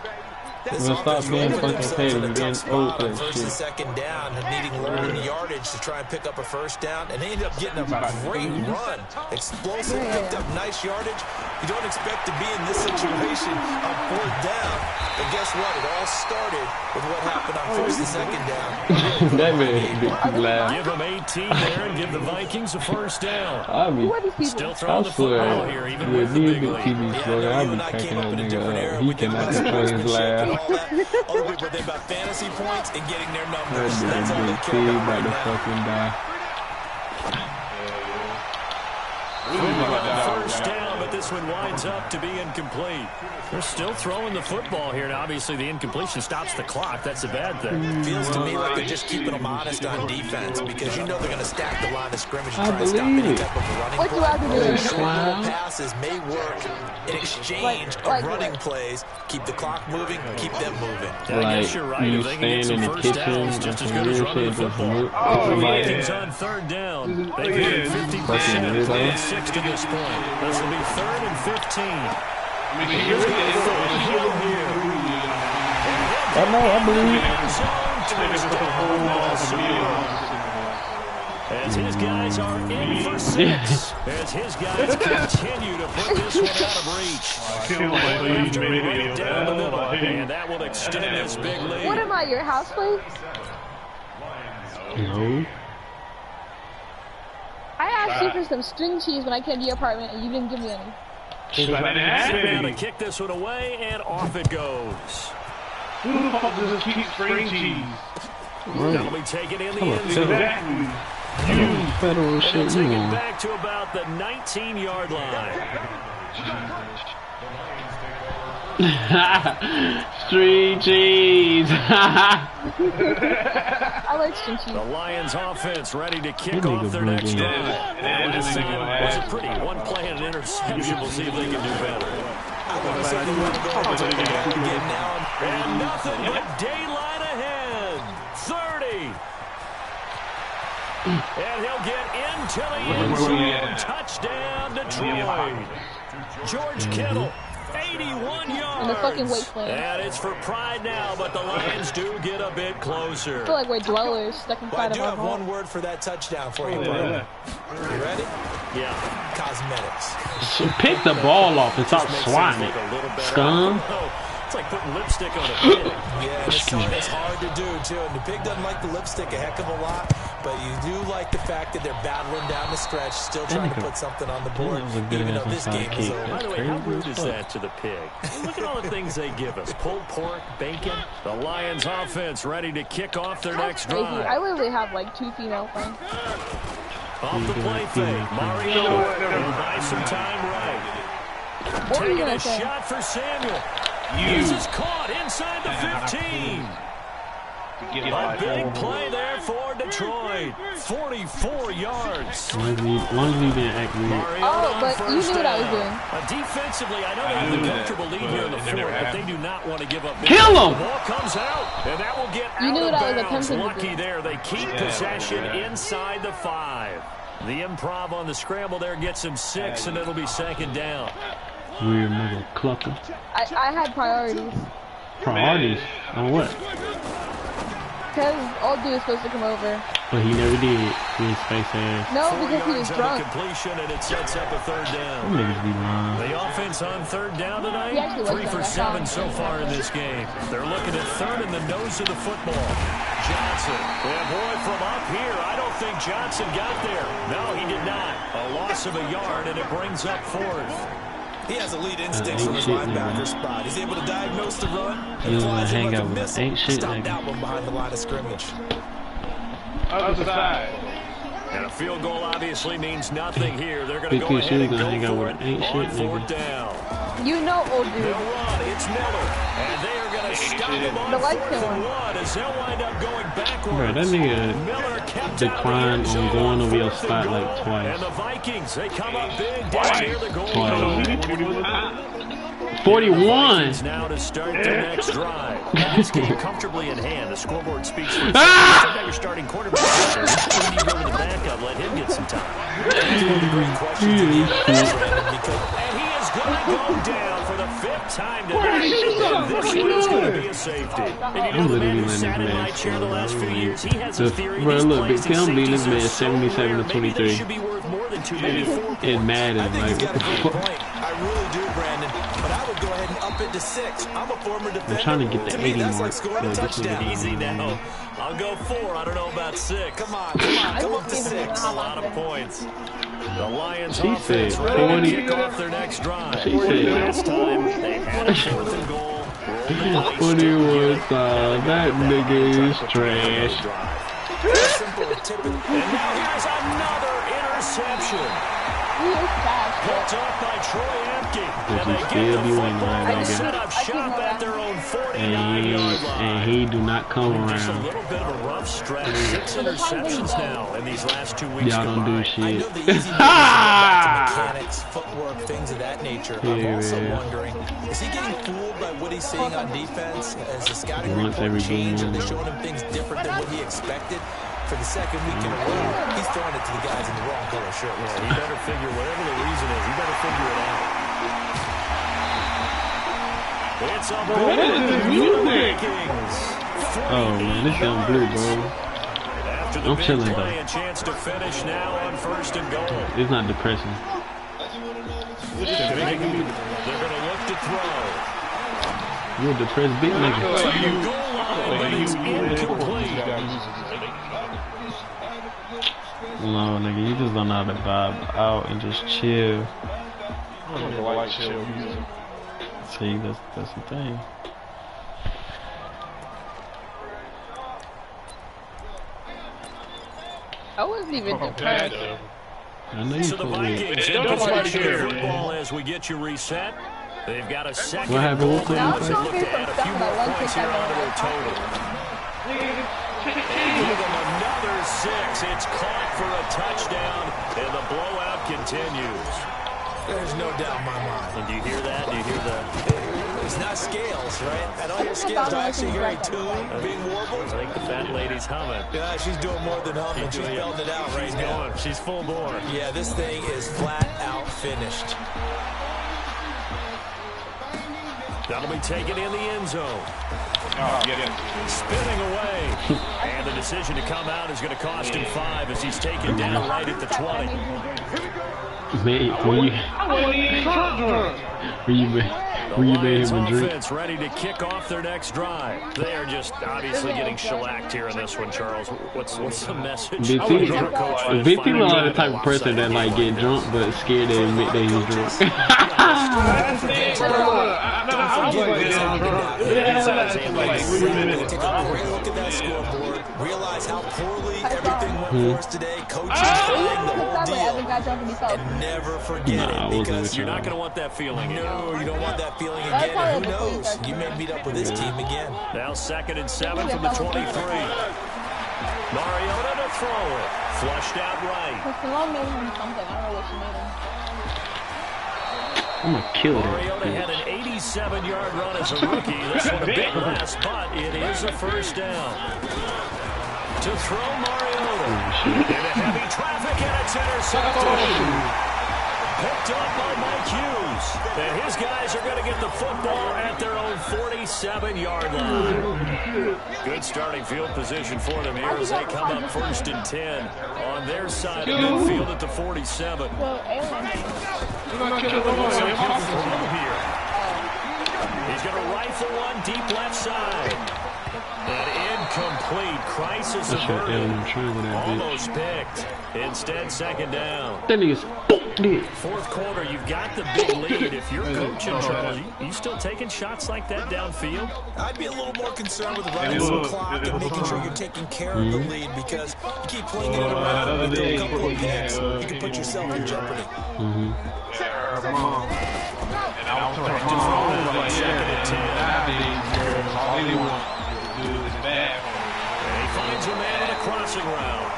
We're gonna stop being fucking paid and getting old for that First and second down, and needing long yardage to try and pick up a first down, and they ended up getting a great run. Explosive, picked up nice yardage. You don't expect to be in this situation on 4th down, but guess what? It all started with what happened on 1st and second down. That made me laugh. Give them 18 there and give the Vikings a first down. I mean, still throwing the football here, even with the big lead. TV slogan, I'll be cracking that nigga up. He cannot control his laugh. All the people think about fantasy points and getting their numbers. That's all they care about right now. First down, but this one winds up to be incomplete. They're still throwing the football here, and obviously the incompletion stops the clock. That's a bad thing. Feels to me like they're just keeping them honest on defense because you know they're going to stack the line of scrimmage and try to stop any type of running play. Short passes may work in exchange of running plays. Keep the clock moving, keep them moving. I guess you're right. If they can get some first downs, just as good as running the football. The Vikings on 3rd down. They get 50%. Playing 6 to this point. This will be 3rd and 15. I know, I believe. As his guys are in for 6. As his guys continue to put this one out of reach. Down the middle, and that will extend this big lead. What am I, your house place? No. I asked you for some string cheese when I came to your apartment, and you didn't give me any. Now to kick this one away, and off it goes. Who the fuck does this keep string cheese? That'll be taken in the end zone. You federal shit, take it back to about the 19-yard line. String cheese. I like string cheese. The Lions offense ready to kick off their next drive. This was a pretty one play and an interception. We'll see if they can do better. And nothing but daylight ahead. 30, And he'll get into the end zone. Touchdown, Detroit. George Kittle, 81 yards. In the fucking wasteland. And it's for pride now, but the Lions do get a bit closer. I feel like we're dwellers stuck inside of our home. I do have one word for that touchdown for you, bro. You ready? Yeah. Cosmetics. Pick the ball off and start swatting it. Scum. It's like putting lipstick on a pig. Yeah, it's hard to do, too. And the pig doesn't like the lipstick a heck of a lot, but you do like the fact that they're battling down the stretch, still trying to put something on the board, even though this game is over. By the way, how rude is that to the pig? Look at all the things they give us. Pulled pork, bacon. The Lions offense ready to kick off their next drive. I literally have like 2 female friends. Off the play fake. Mario will buy some time right. Taking a shot for Samuel. This is caught inside the 15. A big play there for Detroit. 44 yards. Long as we didn't act weird. Oh, but you knew what I was doing. Defensively, I know they have a comfortable lead here in the fourth, but they do not want to give up. Kill him! The ball comes out, and that will get you out knew of what I was bounds. attempting Lucky to do. there. They keep possession inside the 5. The improv on the scramble there gets him 6, and it'll be 2nd down. Weird mother clucker. I had priorities. Priorities? On what? Because old dude was supposed to come over. But he never did. His face ass. No, because he was drunk. Completion, and it sets up a 3rd down. Them niggas be lying. The offense on 3rd down tonight. 3 for 7 so far in this game. They're looking at 3rd in the nose of the football. Johnson. And boy, from up here, I don't think Johnson got there. No, he did not. A loss of a yard, and it brings up 4th. He has elite instincts from his linebacker spot. He's able to diagnose the run You and wanna flies hang like out a with missile. ain't shit, Stop nigga. that one behind the line of scrimmage. Other side. And a field goal obviously means nothing here. They're going to Big go Fish ahead and gonna go hang out for with it ain't on shit, 4th nigga. down. You know, old dude. They'll run. It's Miller. And they are going to stop him on 4th and 1 as they'll wind up going backwards. Bro, that nigga Miller kept declined on going over your spot like twice. And the Vikings, they come up big down near the goal. 41. Now to start their next drive. And this game comfortably in hand. The scoreboard speaks for itself. Ah! Check out your starting quarterback. When you go to the backup, let him get some time. That's one of the great questions in the NFL. And he is going to go down for the 5th time tonight. And this one is going to be a safety. And you know the man who sat in my chair the last few years, he has a theory. Bro, look, Big these Tim beat this man plays are so 77 rare, to 23. Maybe they should be worth more than 2, maybe 4 points. It Madden, I think he's like, got a great point. I really do, Brandon. But I would go ahead and up it to 6. I'm a former defender. I'm trying to get the 80 that's mark. like scoring a touchdown. Easy now. I'll go 4. I don't know about 6. Come on, come up to 6. A lot of points. The Lions She offense said ready 40. to kick off their next drive. She said Last time they had a 4th and goal. 41 that nigga is trash. Simple tip. And now here's another interception. He is trash. Picked up by Troy Apke. But And you they still get the be winning football right and now, set nigga. up shop at their own 49-yard line. And he do not come Just a around. little bit of a rough stretch. 6 interceptions now in these last 2 weeks. Y'all don't do I shit. know the easy mechanics, footwork, things of that nature. I'm Yeah, also man. wondering, is he getting fooled by what he's seeing on defense? As the scouting Once every report changed, game, are they man. showing him things different than what he expected? For the 2nd week in a row, he's throwing it to the guys in the wrong color shirts. Yeah, he better figure, whatever the reason is, he better figure it out. It's a big what is this music? Oh man, this damn blue, bro. After the I'm big chilling, play, though. a chance to finish now on 1st and goal. It's not depressing. They're going to look to throw. You're a depressed big nigga. To the goal line, but it's incomplete. No, nigga, you just don't know how to vibe out and just chill. See, that's the thing. I wasn't even depressed. I know you So the feel Vikings weird. in possession of the football as we get you reset. They've got a 2nd What happened? goal What played now you as play? they look to add a few more points here onto their total. And give them another 6. It's caught for a touchdown, and the blowout continues. There's no doubt in my mind. And do you hear that? Do you hear the... It's not scales, right? I don't hear scales. I actually hear a tune being warbled. I think the fat lady's humming. Yeah, she's doing more than humming. She's belting it out right now. She's full bore. Yeah, this thing is flat out finished. That'll be taken in the end zone. Spinning away. And the decision to come out is going to cost him 5 as he's taken down right at the 20. Man, when you made him a drink. Offense ready to kick off their next drive. They are just obviously getting shellacked here in this one, Charles. What's the message? Victor was the type of person that like get drunk but scared to admit that he's drunk. Look at that scoreboard. Realize how poorly everything went for us today. Coaching, playing the whole deal. And never forget it, because you're not going to want that feeling again. No, you don't want that feeling again. And who knows? You may meet up with this team again. Now 2nd and 7 from the 23. Mariota to throw it. Flushed out right. I'm going to kill that. Mariota had an 87-yard run as a rookie. This one a bit less, but it is a first down. To throw Mariota. Into heavy traffic, and it's intercepted. Picked up by Mike Hughes. And his guys are going to get the football at their own 47-yard line. Good starting field position for them here as they come up 1st and 10 on their side of midfield at the 47. He's going to rifle one deep left side. And incomplete. Crisis averted. Almost picked. Instead, 2nd down. That nigga's 4th quarter, you've got the big lead. If you're coaching, Charles, you still taking shots like that downfield? I'd be a little more concerned with running some clock and making sure you're taking care of the lead, because you keep playing it around and throw a couple of picks, you can put yourself in jeopardy. And I'll try to throw it like 2nd and 10. All they want to do is bad. And he finds a man on a crossing route.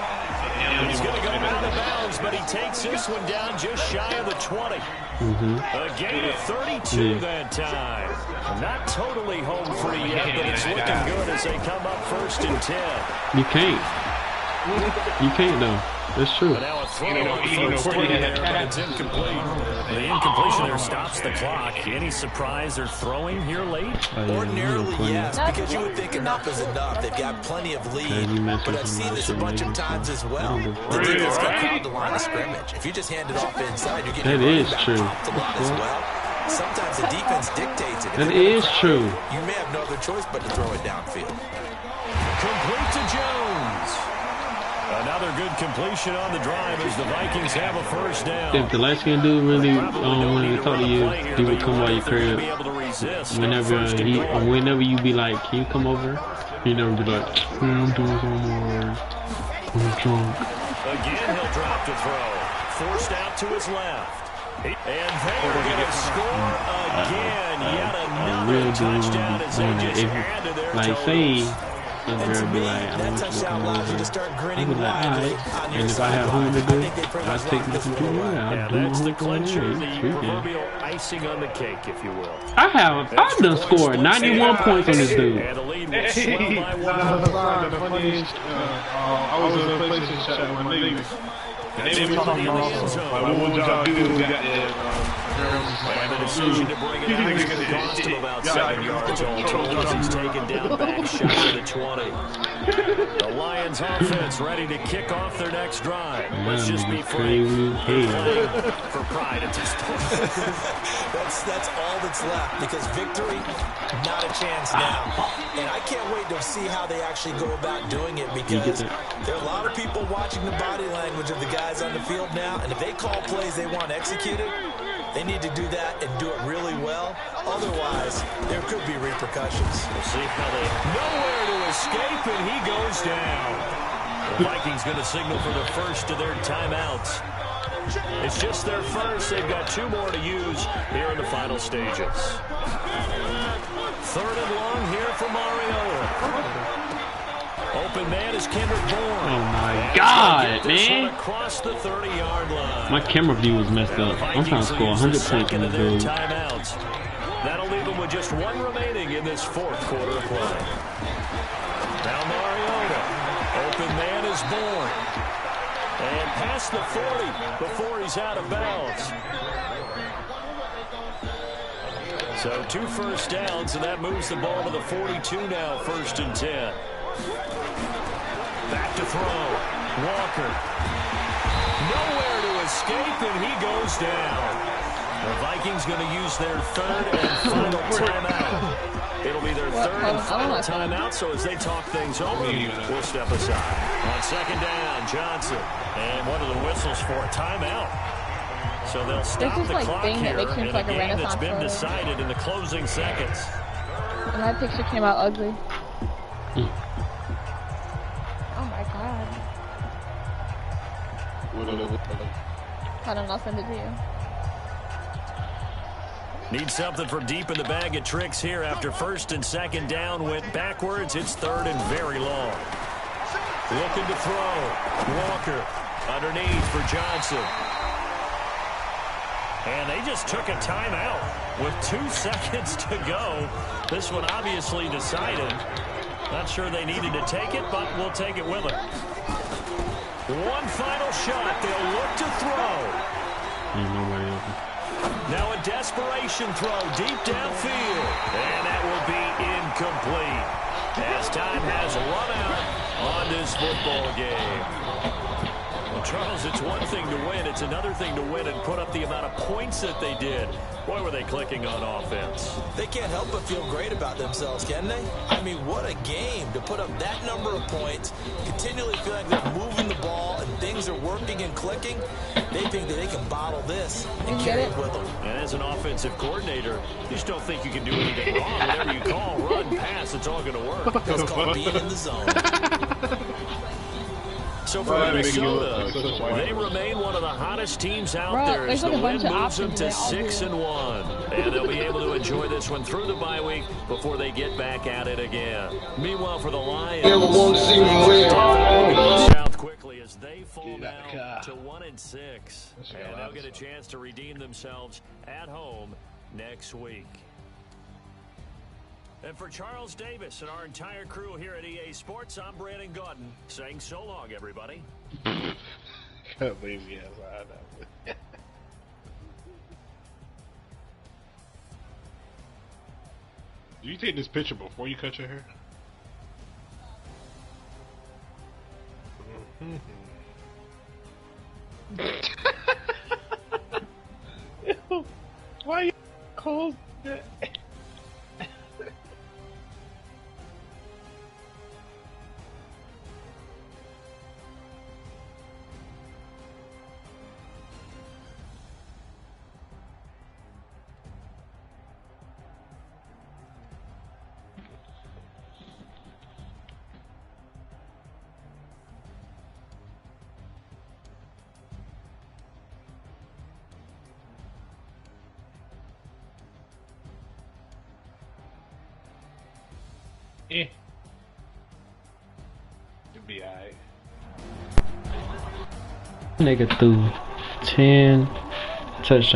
He's going to go out of bounds, but he takes this one down just shy of the 20. A gain of 32 that time. Not totally home free yet, but it's looking good as they come up 1st and 10. You can't. You can't, though. That's true. But now a throw on first down there, but it's incomplete. The incompletion there stops the clock. Any surprise they're throwing here late? Ordinarily, yes, because you would think enough is enough. They've got plenty of lead, but I've seen this a bunch of times as well. The defense can crowd the line of scrimmage. If you just hand it off inside, you're getting your running back popped a lot as well. Sometimes the defense dictates it. That is true. You may have no other choice but to throw it downfield. Complete to Jones. Another good completion on the drive as the Vikings have a first down. If the light-skinned dude really wanted to talk to you, he would come by your crib. Whenever you be like, can you come over? He never be like, I'm doing some more. I'm drunk. Again, he'll drop to throw. Forced out to his left. And they're going to score again. Yet another touchdown as they just handed their toes. And to me, that touchdown allows you to start grinning widely on your side. And if I have home to do, I'll take my computer. Yeah, that's the clincher, the proverbial icing on the cake, if you will. I've done scored 91 points on this dude. And the lead will swell by 1. I was in a PlayStation chat with my neighbors. And they were talking about, what would y'all do? And the decision to bring it out is going to cost him about 7 yards all told as he's taken down back shot of the 20. The Lions offense ready to kick off their next drive. Let's just be frank. For pride at this point. That's all that's left, because victory, not a chance now. And I can't wait to see how they actually go about doing it, because there are a lot of people watching the body language of the guys on the field now, and if they call plays they want executed, they need to do that and do it really well. Otherwise, there could be repercussions. We'll see how they... Nowhere to escape, and he goes down. The Vikings going to signal for the first of their timeouts. It's just their first. They've got 2 more to use here in the final stages. 3rd and long here for Mariota. Open man is Kendrick Bourne. Oh my God, man! Across the 30-yard line. My camera view is messed up. I'm trying to score 100 points in this dude. That'll leave them with just one remaining in this fourth quarter of play. Now Mariota. Open man is Bourne. And past the 40 before he's out of bounds. So 2 first downs, and that moves the ball to the 42 now, 1st and 10. Back to throw. Walker. Nowhere to escape, and he goes down. The Vikings going to use their 3rd and final timeout. It'll be their 3rd and final timeout, so as they talk things over, we'll step aside. On 2nd down, Johnson. And one of the whistles for a timeout. So they'll stop the clock here in a game that's been decided in the closing seconds. And that picture came out ugly. Oh my God. I don't know, I'll send it to you. Need something from deep in the bag of tricks here after 1st and 2nd down went backwards. It's 3rd and very long. Looking to throw. Walker underneath for Johnson. And they just took a timeout with 2 seconds to go. This one obviously decided. Not sure they needed to take it, but we'll take it with them. One final shot. They'll look to throw. Nobody open. Now a desperation throw deep downfield. And that will be incomplete. As time has run out on this football game. Well, Charles, it's one thing to win. It's another thing to win and put up the amount of points that they did. Boy, were they clicking on offense. They can't help but feel great about themselves, can they? I mean, what a game to put up that number of points, continually feel like they're moving the ball and things are working and clicking. They think that they can bottle this and carry it with them. And as an offensive coordinator, you just don't think you can do anything wrong. Whatever you call, run, pass, it's all going to work. That's called being in the zone. So for Minnesota, they remain one of the hottest teams out there as the win moves them to 6-1. And they'll be able to enjoy this one through the bye week before they get back at it again. Meanwhile, for the Lions, south quickly as they fall down to 1-6. And they'll get a chance to redeem themselves at home next week. And for Charles Davis and our entire crew here at EA Sports, I'm Brandon Gautin saying so long, everybody. Lazy ass, I know. Did you take this picture before you cut your hair? Why you cold? It'll be alright. Nigga threw 10 touchdowns.